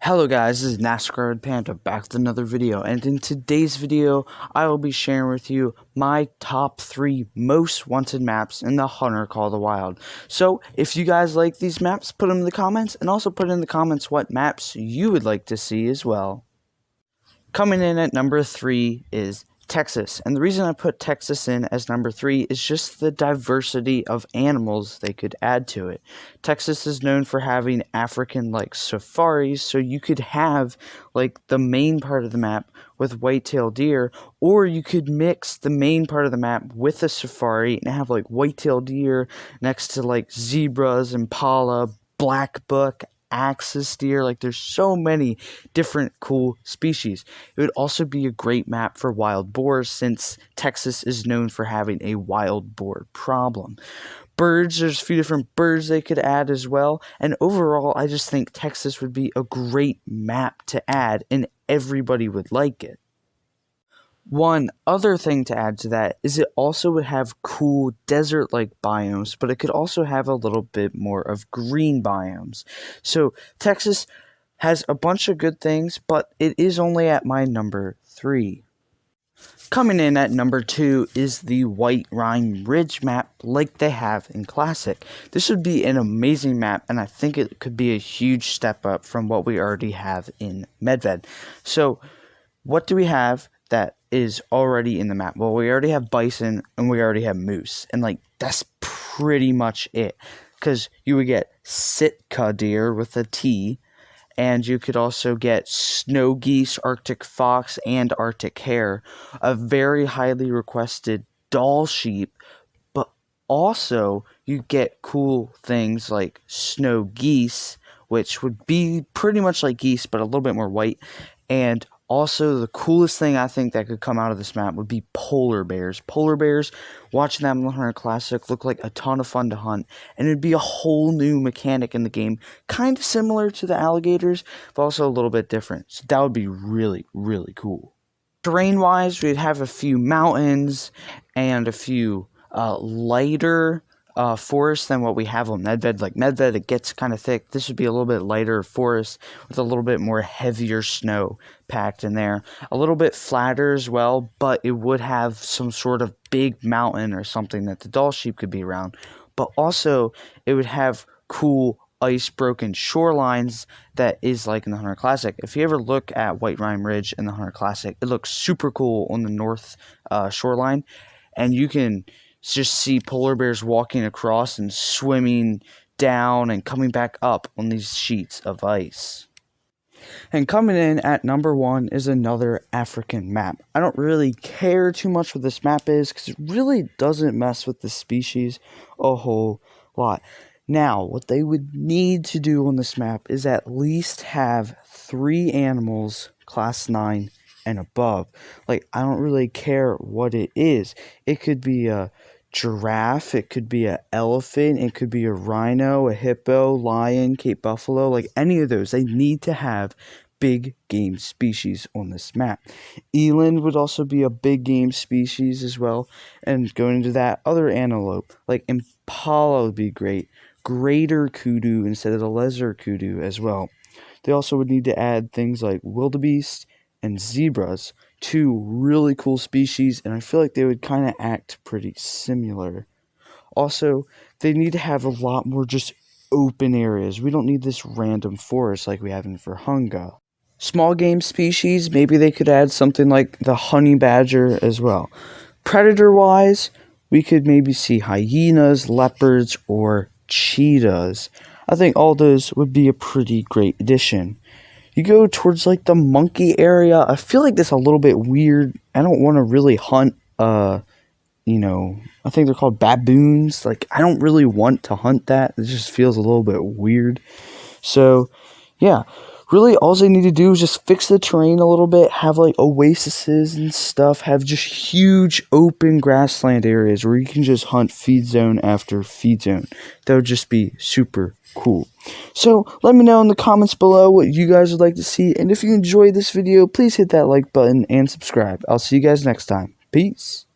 Hello guys, this is NASCAR Panda back with another video, and in today's video I will be sharing with you my top 3 most wanted maps in the Hunter Call of the Wild. So if you guys like these maps, put them in the comments, and also put in the comments what maps you would like to see as well. Coming in at number 3 is Texas, and the reason I put Texas in as number 3 is just the diversity of animals they could add to it. Texas is known for having African-like safaris, so you could have like the main part of the map with white-tailed deer, or you could mix the main part of the map with a safari and have like white-tailed deer next to like zebras, impala, black buck, axis deer. Like, there's so many different cool species. It would also be a great map for wild boars, since Texas is known for having a wild boar problem. Birds, there's a few different birds they could add as well, and overall I just think Texas would be a great map to add and everybody would like it. One other thing to add to that is it also would have cool desert-like biomes, but it could also have a little bit more of green biomes. So Texas has a bunch of good things, but it is only at my number 3. Coming in at number 2 is the White Rime Ridge map like they have in Classic. This would be an amazing map, and I think it could be a huge step up from what we already have in Medved. So what do we have that is already in the map? Well, we already have bison and we already have moose, and like that's pretty much it, because you would get Sitka deer with a T, and you could also get snow geese, Arctic fox, and Arctic hare, a very highly requested Dall sheep, but also you get cool things like snow geese, which would be pretty much like geese but a little bit more white. And also, the coolest thing I think that could come out of this map would be polar bears. Polar bears, watching them in the Hunter Classic, look like a ton of fun to hunt, and it'd be a whole new mechanic in the game, kind of similar to the alligators, but also a little bit different. So that would be really, really cool. Terrain-wise, we'd have a few mountains and a few lighter forest than what we have on Medved. Like Medved, it gets kind of thick. This would be a little bit lighter forest with a little bit more heavier snow packed in there. A little bit flatter as well, but it would have some sort of big mountain or something that the Dall sheep could be around. But also, it would have cool ice-broken shorelines that is like in the Hunter Classic. If you ever look at White Rime Ridge in the Hunter Classic, it looks super cool on the north shoreline, and you can just see polar bears walking across and swimming down and coming back up on these sheets of ice. And coming in at number 1 is another African map. I don't really care too much what this map is, because it really doesn't mess with the species a whole lot. Now, what they would need to do on this map is at least have 3 animals class 9 and above. Like, I don't really care what it is. It could be a giraffe, it could be an elephant, it could be a rhino, a hippo, lion, Cape buffalo, like any of those. They need to have big game species on this map. Eland would also be a big game species as well, and going into that, other antelope like impala would be great. Greater kudu instead of the lesser kudu as well. They also would need to add things like wildebeest and zebras, 2 really cool species, and I feel like they would kind of act pretty similar. Also, they need to have a lot more just open areas. We don't need this random forest like we have in Virunga. Small game species, maybe they could add something like the honey badger as well. Predator-wise, we could maybe see hyenas, leopards, or cheetahs. I think all those would be a pretty great addition. You go towards like the monkey area, I feel like that's a little bit weird. I don't want to really hunt, I think they're called baboons. Like, I don't really want to hunt that. It just feels a little bit weird. So, yeah. Really, all they need to do is just fix the terrain a little bit, have like oases and stuff, have just huge open grassland areas where you can just hunt feed zone after feed zone. That would just be super cool. So let me know in the comments below what you guys would like to see, and if you enjoyed this video, please hit that like button and subscribe. I'll see you guys next time. Peace.